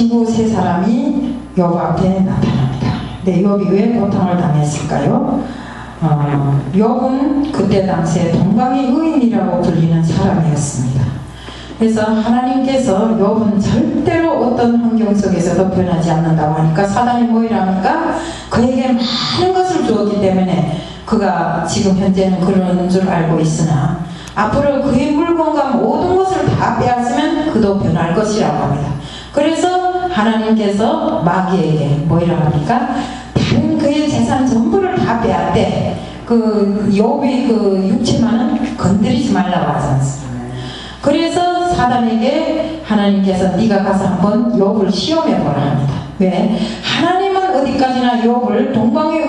지구 세 사람이 욥 앞에 나타납니다. 근데 욥이 왜 고통을 당했을까요? 욥은 그때 당시에 동방의 의인이라고 불리는 사람이었습니다. 그래서 하나님께서 욥은 절대로 어떤 환경 속에서도 변하지 않는다고 하니까 사단이 뭐이랍니까? 그에게 많은 것을 주었기 때문에 그가 지금 현재는 그러는 줄 알고 있으나 앞으로 그의 물건과 모든 것을 다 빼앗으면 그도 변할 것이라고 합니다. 그래서 하나님께서 마귀에게 뭐이라고 합니까? 다른 그의 재산 전부를 다 빼앗되 그 욥의 그 육체만은 건드리지 말라고 하지 않습니까? 그래서 사단에게 하나님께서 네가 가서 한번 욥을 시험해보라 합니다. 왜? 하나님은 어디까지나 욥을 동방의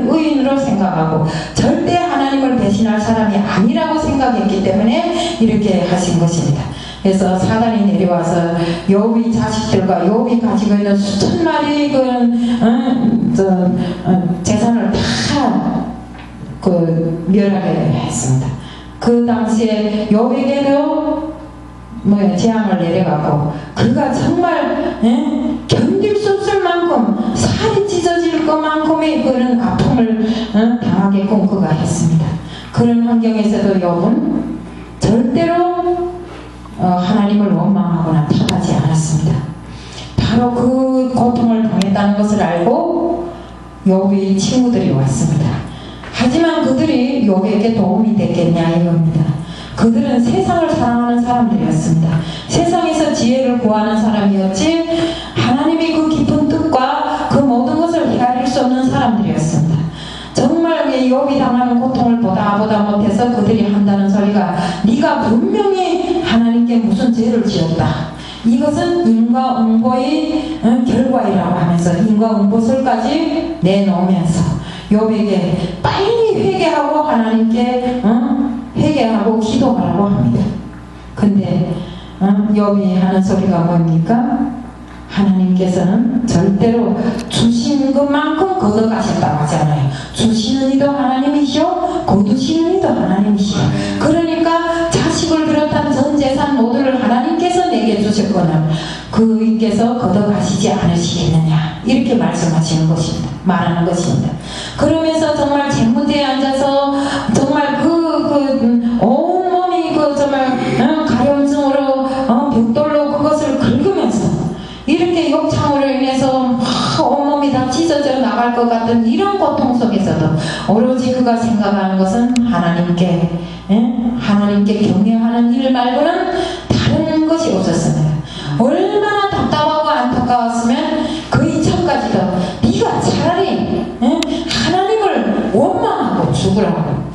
의인으로 생각하고 절대 하나님을 배신할 사람이 아니라고 생각했기 때문에 이렇게 하신 것입니다. 그래서 사단이 내려와서 욥의 자식들과 욥이 가지고 있는 수천 마리 재산을 다 멸하게 했습니다. 그 당시에 욥에게도 재앙을 내려가고 그가 정말 견딜 수 없을 만큼 살이 찢어질 것만큼의 그런 아픔을 당하게끔 그가 했습니다. 그런 환경에서도 욥은 절대로 하나님을 원망하거나 탓하지 않았습니다. 바로 그 고통을 당했다는 것을 알고 욥의 친구들이 왔습니다. 하지만 그들이 욥에게 도움이 됐겠냐 이겁니다. 그들은 세상을 사랑하는 사람들이었습니다. 세상에서 지혜를 구하는 사람이었지 하나님이 그 깊은 뜻과 그 모든 것을 헤아릴 수 없는 사람들이었습니다. 정말 욥이 당하는 고통을 보다 못해서 그들이 한다는 소리가 네가 분명히 하나님께 무슨 죄를 지었다. 이것은 인과응보의 결과이라고 하면서 인과응보설까지 내놓으면서 욥에게 빨리 회개하고 하나님께 회개하고 기도하라고 합니다. 근데 욥이 하는 소리가 뭡니까? 하나님께서는 절대로 주신 것만큼 걷어가셨다고 하잖아요. 주시는 이도 하나님이시오 거두시는 이도 하나님이시오. 그러니까 자식을 비롯한 전 재산 모두를 하나님께서 내게 주셨거늘 그분께서 걷어가시지 않으시겠느냐 이렇게 말씀하시는 것입니다. 말하는 것입니다. 그러면서 정말 쟁문대에 앉아서 정말 온몸이 정말 가려움증으로 벽돌로 그것을 긁으면서 이렇게 욕창으로 인해서 온몸이 다 찢어져 나갈 것 같은 이런 고통 속에서도 오로지 그가 생각하는 것은 하나님께 경외하는 일 말고는 다른 것이 없었습니다. 얼마나 답답하고 안타까웠으면 그 이전까지도 네가 차라리 하나님을 원망하고 죽으라고.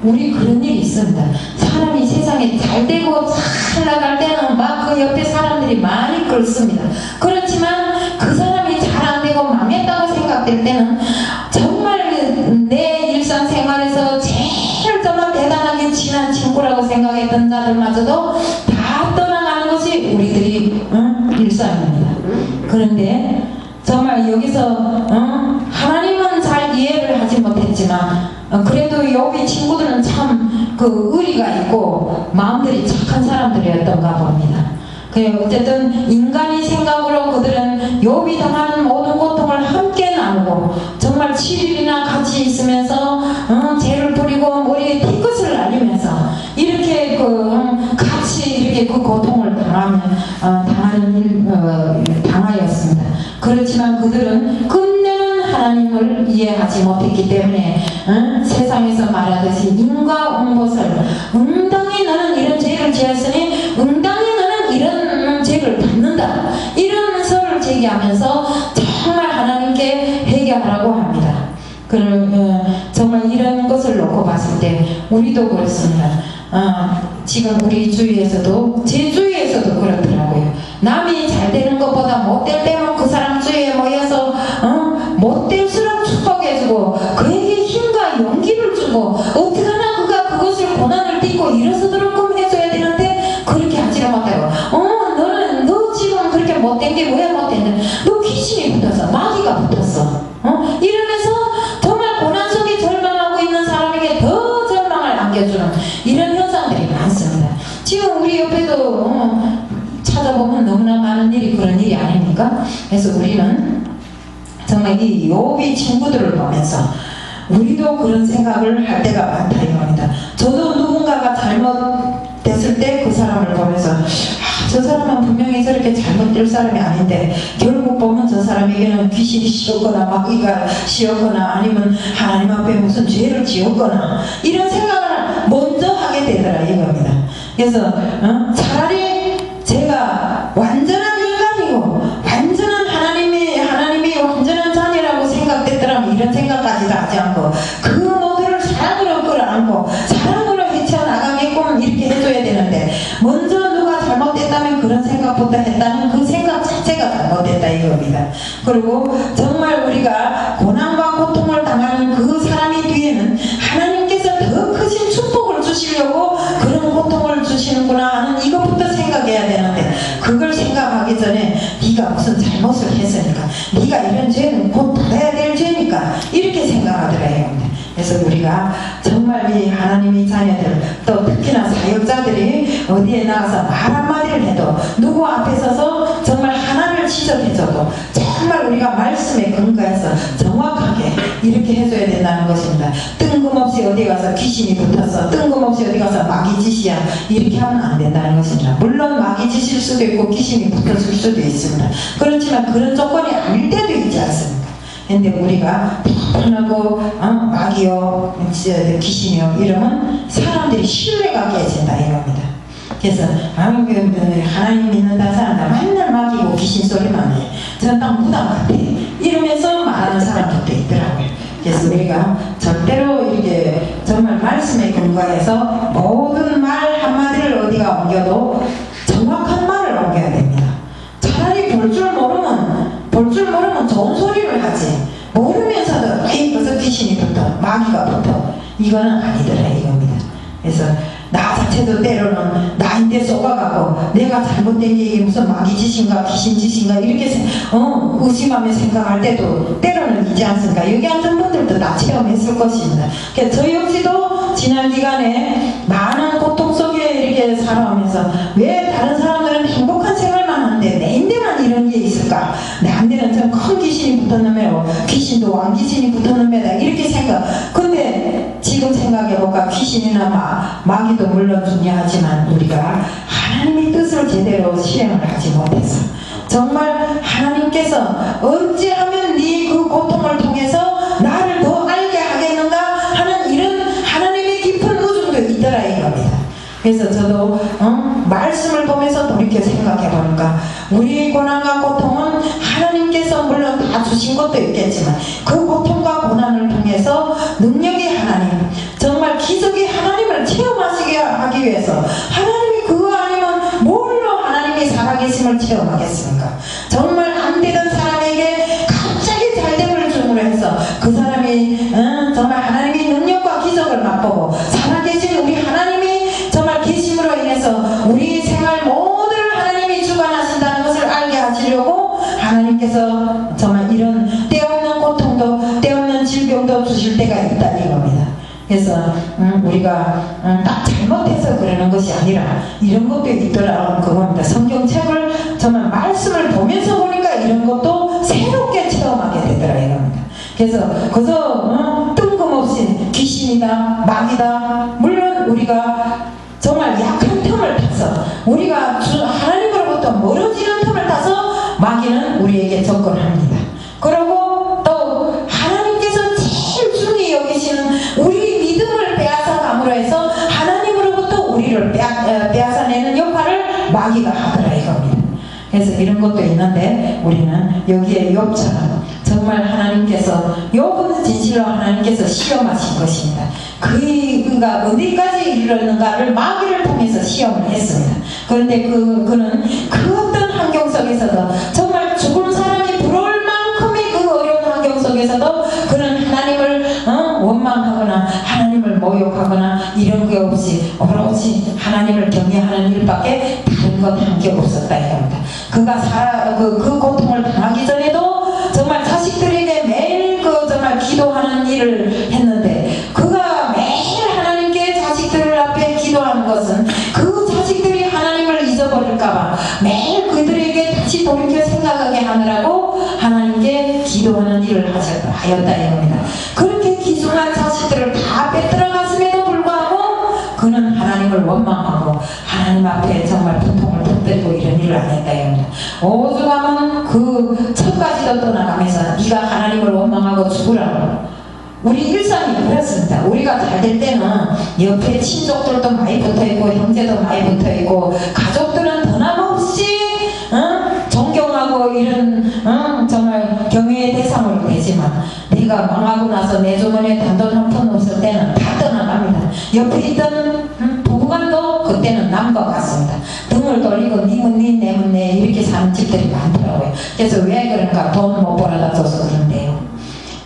우리 그런 일이 있습니다. 사람이 세상에 잘되고 잘 나갈 때는 막 그 옆에 사람들이 많이 끓습니다. 그렇지만 그 사람이 잘 안되고 망했다고 생각될 때는 정말 내 일상생활에서 제일 정말 대단하게 친한 친구라고 생각했던 자들마저도 다 떠나가는 것이 우리들이 일상입니다. 그런데 정말 여기서 하나님은 잘 이해를 하지 못했지만 그래도 욥의 친구들은 참 의리가 있고 마음들이 착한 사람들이었던가 봅니다. 어쨌든 인간의 생각으로 그들은 욥이 당하는 모든 고통을 함께 나누고 정말 7일이나 같이 있으면서 죄를 부리고 머리에 띠끝을 날리면서 이렇게 같이 이렇게 그 고통을 당하였습니다. 그렇지만 그들은 끝내는 하나님을 이해하지 못했기 때문에 세상에서 말하듯이 인과응보설 응당히 너는 이런 죄를 지었으니 응당히 너는 이런 죄를 받는다 이런 설을 제기하면서 정말 하나님께 회개하라고 합니다. 정말 이런 것을 놓고 봤을 때 우리도 그렇습니다. 지금 우리 주위에서도 제 주위에서도 그렇더라고요. 남이 잘 되는 것보다 못될 때면 그 사람 주위에 모여서 못될수록 축복해주고 그에게 힘과 용기를 주고 어떡하나 그가 그것을 고난을 딛고 일어서도록 해줘야 되는데 그렇게 하지를 못해요. 너 지금 그렇게 못된 게 왜 못됐냐? 너 귀신이 붙었어. 마귀가 붙었어. 이러면서 정말 고난 속에 절망하고 있는 사람에게 더 절망을 안겨주는 이런 현상들이 많습니다. 지금 우리 옆에도 찾아보면 너무나 많은 일이 그런 아닙니까? 그래서 우리는 정말 이 욥이 친구들을 보면서 우리도 그런 생각을 할 때가 많다 이겁니다. 저도 누군가가 잘못됐을 때 그 사람을 보면서 저 사람은 분명히 저렇게 잘못될 사람이 아닌데 결국 보면 저 사람에게는 귀신이 씌었거나 마귀가 씌었거나 아니면 하나님 앞에 무슨 죄를 지었거나 이런 생각을 먼저 하게 되더라 이겁니다. 그래서 차라리 제가 완전한 인간이고 완전한 하나님이 완전한 자녀라고 생각됐더라면 이런 생각까지도 하지 않고 그 모두를 사랑으로 끌어안고 사랑으로 헤쳐나가게끔 이렇게 해줘야 되는데 먼저 누가 잘못됐다면 그런 생각부터 했다는 그 생각 자체가 잘못됐다 이겁니다. 그리고 정말 우리가 고난과 고통을 당하는 그 사람이 뒤에는 하나님께서 더 크신 축복을 주시려고 그런 고통을 주시는구나 하는 이것부터 생각해야 되는데 그걸 생각하기 전에 네가 무슨 잘못을 했으니까 네가 이런 죄는 곧 받아야 될 죄니까 이렇게 생각하더래요. 그래서 우리가 정말 이 하나님의 자녀들 또 특히나 사역자들이 어디에 나가서 말 한마디를 해도 누구 앞에 서서 정말 하나를 지적해줘도 정말 우리가 말씀에 근거해서 정확하게 이렇게 해줘야 된다는 것입니다. 뜬금없이 어디 가서 귀신이 붙어서 뜬금없이 어디 가서 마귀 짓이야 이렇게 하면 안 된다는 것입니다. 물론 마귀 짓일 수도 있고 귀신이 붙었을 수도 있습니다. 그렇지만 그런 조건이 아닐 때도 있지 않습니까? 근데 우리가 편하고 마귀요 귀신이요 이러면 사람들이 신뢰가 깨진다 이겁니다. 그래서 하나님 믿는다는 사람들 맨날 마귀고 귀신 소리만 해. 저는 딱 무당 같아 이러면서 말하는 사람들도 있더라고요. 그래서 우리가 절대로 이렇게 정말 말씀에 근거해서 모든 말 한마디를 어디가 옮겨도 정확한 말을 옮겨야 됩니다. 차라리 볼 줄 모르면 좋은 소리를 하지 모르면서도 에이 벌써 귀신이 붙어 마귀가 붙어 이거는 아니더라 이겁니다. 그래서 나 자체도 때로는 나인데 속아가고 내가 잘못된 게 이게 무슨 마귀 짓인가 귀신 짓인가 이렇게 의심하며 생각할 때도 때로는 있지 않습니까? 여기 앉은 분들도 다 체험했을 것입니다. 그래서 저 역시도 지난 기간에 많은 고통 속에 이렇게 살아오면서 왜 다른 사람들은 행복한 생활만 하는데 내 인데만 이런 게 있을까? 내한테는 좀 큰 귀신이 붙었는데요. 귀신도 왕귀신이 붙었는데다 이렇게 생각. 근데 지금 생각해볼까 귀신이나 마귀도 물론 중요하지만 우리가 하나님의 뜻을 제대로 실행을 하지 못해서 정말 하나님께서 어찌하면 네 그 고통을 통해서 나를 더 알게 하겠는가 하는 이런 하나님의 깊은 우중도 있더라 이겁니다. 그래서 저도 말씀을 보면서 돌이켜 생각해보니까 우리의 고난과 고통은 하나님께서 물론 다 주신 것도 있겠지만 그 고통과 고난을 통해서 능력의 하나님 정말 기적의 하나님을 체험하시게 하기 위해서 하나님이 그거 아니면 뭘로 하나님이 살아계심을 체험하겠습니까? 정말 안 되던 사람에게 갑자기 잘됨을 줌으로 해서 그 사람이 정말 하나님의 능력과 기적을 맛보고 살아계신 우리 하나님이 정말 계심으로 인해서 우리 생활 모두를 하나님이 주관하신다는 것을 알게 하시려고 하나님께서 정말 이런 때없는 고통도 때없는 질병도 주실 때가 있다 이겁니다. 그래서 우리가 딱 잘못해서 그러는 것이 아니라 이런 것도 있더라는 그겁니다. 성경책을 정말 말씀을 보면서 보니까 이런 것도 새롭게 체험하게 되더라 이겁니다. 그래서 거기서 뜬금없이 귀신이다 마귀다 물론 우리가 정말 약한 틈을 타서 우리가 하나님으로부터 멀어지는 틈을 타서 마귀는 우리에게 접근합니다. 그리고 또 하나님께서 제일 중히 여기시는 우리 믿음을 빼앗아감으로 해서 하나님으로부터 우리를 빼앗아내는 역할을 마귀가 하더라 이겁니다. 그래서 이런 것도 있는데 우리는 여기에 욥처럼 정말 하나님께서 욥은 진실로 하나님께서 시험하신 것입니다. 그가 어디까지 이르렀는가를 마귀를 통해서 시험을 했습니다. 그런데 그는 그 어떤 환경 속에서도 정말 죽은 사람이 부러울 만큼의 그 어려운 환경 속에서도 그는 하나님을 원망하거나 하나님을 모욕하거나 이런 게 없이 오로지 하나님을 경외하는 일밖에 다른 것 한 게 없었다 이겁니다. 그가 그 고통을 당하기 전에도 정말 자식들에게 매일 정말 기도하는 일을 했는데 그가 매일 하나님께 자식들 앞에 기도하는 것은 그 자식들이 하나님을 잊어버릴까봐 매일 그들에게 다시 돌이켜 생각하게 하느라고 하나님께 기도하는 일을 하였다 이겁니다. 그렇게 귀중한 자식들을 다 빼들어갔음에도 불구하고 그는 하나님을 원망하고 하나님 앞에 정말 분통을 터뜨리고 이런 일을 안 했다 이겁니다. 오죽하면 그 첩까지도 떠나가면서 네가 하나님을 원망하고 죽으라고. 우리 일상이 그렇습니다. 우리가 잘 될 때는 옆에 친족들도 많이 붙어있고 형제도 많이 붙어있고 가족들은 더남없이 존경하고 이런 정말 경외의 대상으로 되지만 내가 망하고 나서 내 주머니에 단돈 한 푼 없을 때는 다 떠나갑니다. 옆에 있던 부부간도 그때는 남과 같습니다. 등을 돌리고 니은 니 내은 내 이렇게 사는 집들이 많더라고요. 그래서 왜 그런가? 돈 못 벌어다 줘서 그런데요.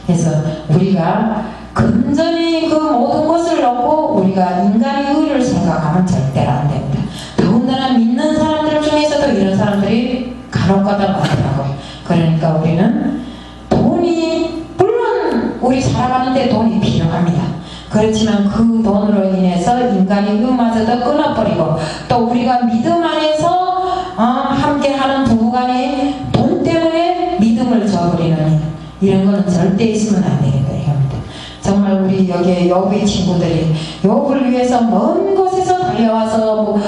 그래서 우리가 금전이 그 모든 것을 놓고 우리가 인간의 의를 생각하면 절대로 안 됩니다. 더군다나 믿는 사람들 중에서도 이런 사람들이 간혹가다 많더라고요. 그러니까 우리는 돈이 물론 우리 살아가는데 돈이 필요합니다. 그렇지만 그 돈으로 인해서 인간의 의마저도 끊어버리고 또 우리가 믿음 안에서 함께하는 부부간에 돈 때문에 믿음을 저버리는 이런 거는 절대 있으면 안 되겠다 이겁니다. 정말 우리 여기 욥의 친구들이 욥을 위해서 먼 곳에서 달려와서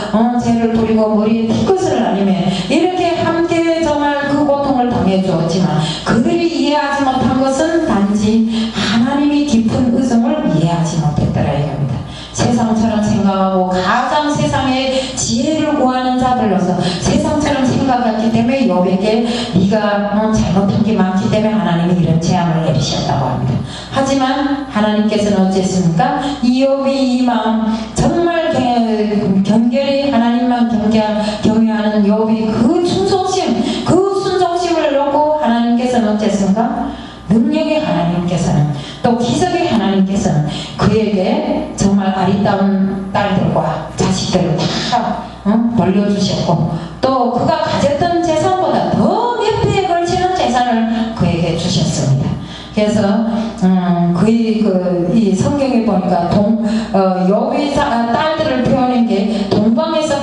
죄를 부리고 머리에 티끝을 날리며 이렇게 함께 정말 그 고통을 당해주었지만 그들이 이해하지 못한 것은 단지 하나님이 깊은 의정을 이해하지 못했더라 이겁니다. 세상처럼 생각하고 가장 세상의 지혜를 구하는 자들로서 세상처럼 생각했기 때문에 욥에게 네가 잘못한 게 많기 때문에 하나님이 이런 재앙을 내리셨다고 합니다. 하지만 하나님께서는 어쨌습니까? 이 욥이 이 마음 정말 경결히 하나님만 경외하는 욥이 그 충성심 그 순종심을 놓고 하나님께서는 어쨌습니까? 능력의 하나님께서는 또 기적의 하나님께서는 그에게 정말 아리따운 딸들과 자식들을 다 벌려주셨고 또 그가 가졌던 재산보다 더 몇 배에 걸치는 재산을 그에게 주셨습니다. 그래서 이 성경에 보니까 욥의 딸들을 표현한 게 동방에서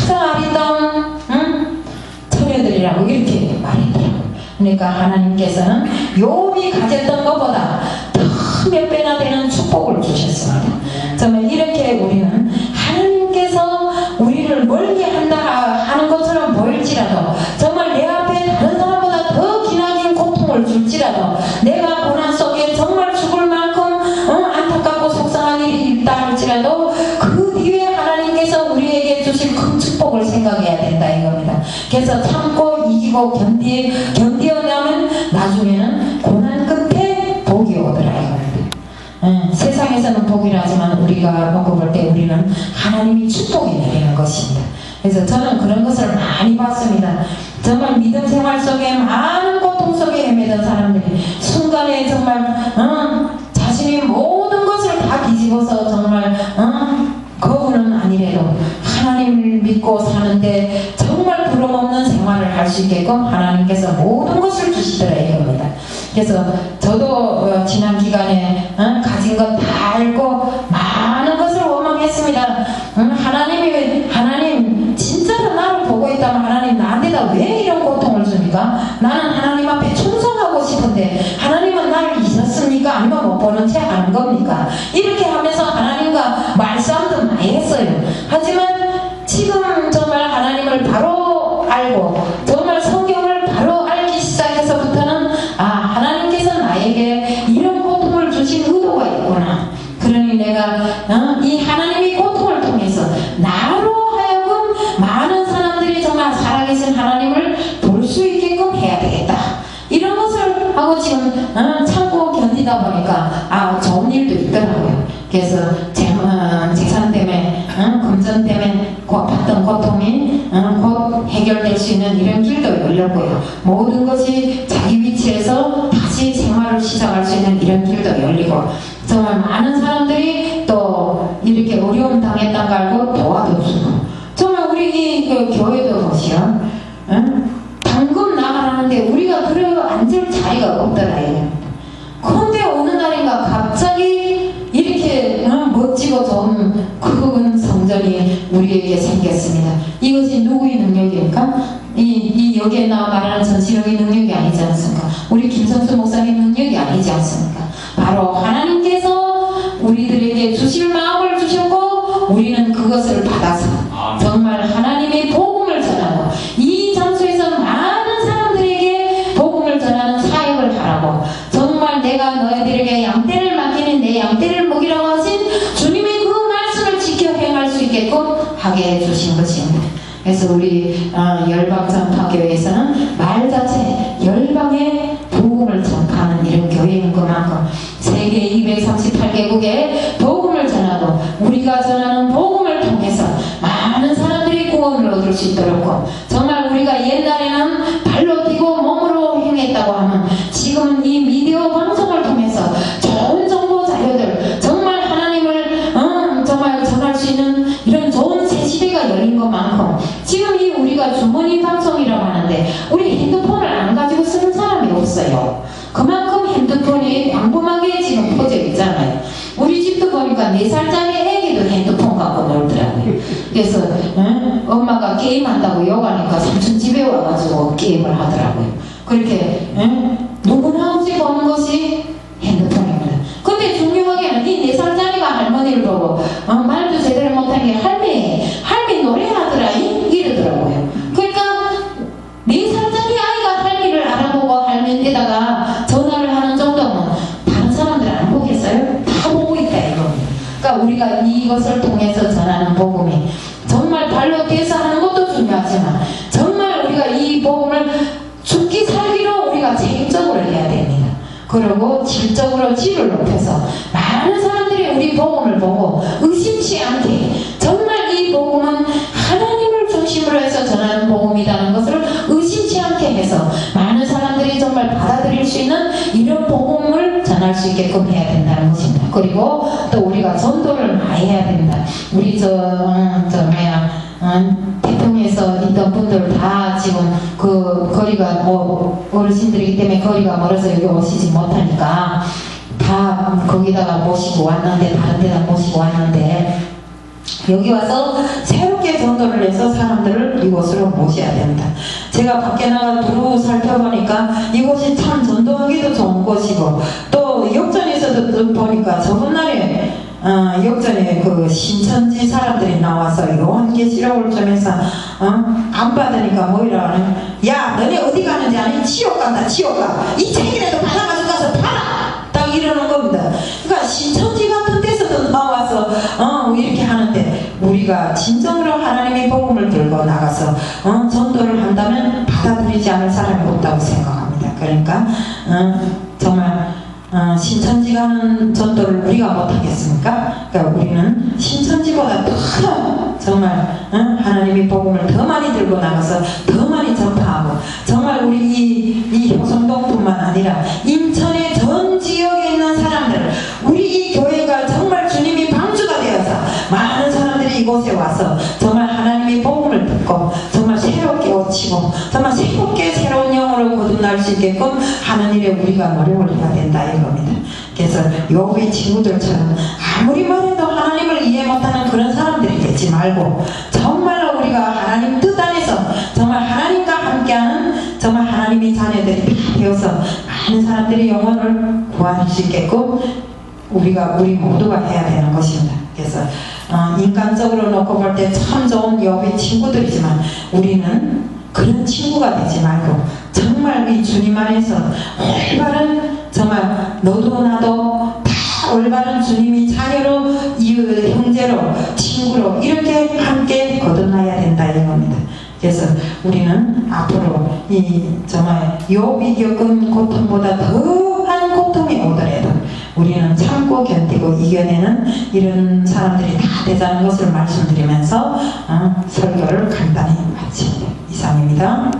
가장 아리따운 처녀들이라고 이렇게 말했더라고요. 그러니까 하나님께서는 욥이 가졌던 것보다 더 몇 배나 되는 축복을 주셨습니다. 정말 이렇게 우리는 하나님께서 우리를 멀리 한다 하는 것처럼 보일지라도 정말 내 앞에 다른 사람보다 더 기나긴 고통을 줄지라도 내가 고난 속에 정말 죽을 만큼 안타깝고 속상한 일이 있다 할지라도 그 뒤에 하나님께서 우리에게 주신 큰 축복을 생각해야 된다 이겁니다. 그래서 참고 이기고 견디어내면 나중에는 고난 끝에 복이 오더라 이겁니다. 세상에서는 복이라지만 우리가 놓고 볼 때 우리는 하나님이 축복이 내리는 것입니다. 그래서 저는 그런 것을 많이 봤습니다. 정말 믿음 생활 속에 많은 고통 속에 헤매던 사람들이 순간에 정말 자신이 모든 것을 다 뒤집어서 정말 거부는 아니래도 하나님을 믿고 사는데 정말 부러움없는 생활을 할 수 있게끔 하나님께서 모든 것을 주시더라 이겁니다. 그래서 저도 지난 기간에 가진 것 다 알고 많은 것을 원망했습니다. 하나님 진짜로 나를 보고 있다면 하나님 나한테다 왜 이런 고통을 줍니까? 나는 하나님 앞에 충성하고 싶은데 하나님은 나를 잊었습니까? 아니면 못 보는 채 하는 겁니까? 이렇게 하면서 하나님과 말싸움도 많이 했어요. 하지만 지금 정말 하나님을 바로 알고 정말 성경을 바로 알기 시작해서부터는 하나님께서 나에게 이런 고통을 주신 의도가 있구나. 그러니 내가 이 하나님의 고통을 통해서 나로 하여금 많은 사람들이 정말 살아계신 하나님을 볼 수 있게끔 해야 되겠다. 이런 것을 하고 지금 참고 견디다 보니까 좋은 일도 있더라고요. 그래서 재산 때문에 금전 때문에 받던 고통이 곧 해결될 수 있는 이런 길도 열렸고요. 모든 것이 자기 위치에서 다시 생활을 시작할 수 있는 이런 길도 열리고 정말 많은 사람들이 또 이렇게 어려움 당했다는 걸 알고 도와도 주고 정말 우리 그 교회도 보시오. 당금 나가라는데 우리가 들어 앉을 자리가 없더라 이겁니다. 그런데 어느 날인가 갑자기 이렇게 멋지고 좋은 큰 성전이 우리에게 생겼습니다. 이것이 누구의 능력입니까? 여기에 나와 말하는 전시력의 능력이 아니지 않습니까? 우리 김성수 목사님 능력이 아니지 않습니까? 바로 하나님께서 우리들에게 주실 마음을 주셨고 우리는 그것을 받아서 정말 하나님의 복음을 전하고 이 장소에서 많은 사람들에게 복음을 전하는 사역을 하라고 정말 내가 너희들에게 양떼를 맡기는 내 양떼를 먹이라고 하신 주님의 그 말씀을 지켜 행할 수 있게끔 하게 해주신 것입니다. 그래서 우리 열방전파교회에서는 말 자체 열방의 복음을 전파하는 이런 교회인 것만큼 세계 238개국에 복음을 전하고 우리가 전하는 복음을 통해서 많은 사람들이 구원을 얻을 수 있도록 정말 우리가 옛날에는 발로 뛰고 몸으로 행했다고 하면 지금은 이 미디어 방송을 통해서 좋은 정보 자료들 정말 하나님을 정말 전할 수 있는 이런 좋은 새 시대가 열린 것만큼 지금 이 우리가 주머니 방송이라고 하는데 우리 핸드폰을 안 가지고 쓰는 사람이 없어요. 그만큼 핸드폰이 광범하게 지금 퍼져 있잖아요. 우리 집도 보니까 4살짜리 애기도 핸드폰 갖고 놀더라고요. 그래서 엄마가 게임한다고 욕하니까 삼촌 집에 와가지고 게임을 하더라고요. 그렇게 누구나 없이 보는 것이 핸드폰입니다. 근데 중요하게는 이 4살짜리가 할머니를 보고 말도 제대로 못하는 게 할미 노래하더라 이러더라고요. 그러니까 4살짜리 아이가 할미를 알아보고 할머니에다가 전화를 하는 정도면 다른 사람들은 안 보겠어요? 다 보고 있다 이겁니다. 그러니까 우리가 이것을 통해서 전하는 복음이 정말 발로 뛰어서 하는 것도 중요하지만 정말 우리가 이 복음을 죽기 살기로 우리가 책임적으로 해야 됩니다. 그리고 질적으로 질을 높여서 많은 사람들이 우리 복음을 보고 의심치 않게 정말 이 복음은 하나님을 중심으로 해서 전하는 복음이라는 것을 의심치 않게 해서 많은 사람들이 정말 받아들일 수 있는 이런 복음을 전할 수 있게끔 해야 된다는 것입니다. 그리고 또 우리가 전도를 많이 해야 된다. 우리 태평에서 있던 분들 다 지금 그 거리가 어르신들이기 때문에 거리가 멀어서 여기 오시지 못하니까 다 거기다가 모시고 왔는데 다른 데다 모시고 왔는데 여기 와서 새롭게 전도를 해서 사람들을 이곳으로 모셔야 됩니다. 제가 밖에 나가 두루 살펴보니까 이곳이 참 전도하기도 좋은 곳이고 또 역전에서도 보니까 저번 날에 역전에 그 신천지 사람들이 나와서 요한계시록을 좀 안 받으니까 뭐이라 하는 야 너네 어디 가는지 아니? 지옥 간다 지옥 가 이 책이라도 받아가지고 가서 팔아 딱 이러는 겁니다. 그러니까 신천지 같은 데서도 나와서 이렇게 하는데 우리가 진정으로 하나님의 복음을 들고 나가서 전도를 한다면 받아들이지 않을 사람이 없다고 생각합니다. 그러니까 정말 신천지가 하는 전도를 우리가 못하겠습니까? 그러니까 우리는 신천지보다 더 정말 하나님의 복음을 더 많이 들고 나가서 더 많이 전파하고 정말 우리 이 효성동뿐만 아니라 인천의 전 지역에 있는 사람들 우리 이 교회가 정말 주님이 방주가 되어서 많은 사람들이 이곳에 와서 정말 하나님의 복음을 듣고 정말 새롭게 고치고 정말 새롭게 새로운 영으로 거듭날 수 있게끔 하는 일에 우리가 노력을 해야 된다 이겁니다. 그래서 욥의 친구들처럼 아무리 말해도 하나님을 이해 못하는 그런 사람들이 되지 말고 정말로 우리가 하나님 뜻 안에서 정말 하나님과 함께하는 정말 하나님의 자녀들이 되어서 많은 사람들이 영혼을 구할 수 있게끔 우리 모두가 해야 되는 것입니다. 그래서 인간적으로 놓고 볼 때 참 좋은 욥의 친구들이지만 우리는 그런 친구가 되지 말고 정말 이 주님 안에서 올바른 정말 너도 나도 다 올바른 주님이 자녀로 이웃 형제로 친구로 이렇게 함께 거듭나야 된다 이겁니다. 그래서 우리는 앞으로 이 정말 욥이 겪은 고통보다 더한 고통이 오더라도 우리는 참고 견디고 이겨내는 이런 사람들이 다 되자는 것을 말씀드리면서 설교를 간단히 마칩니다. 이상입니다.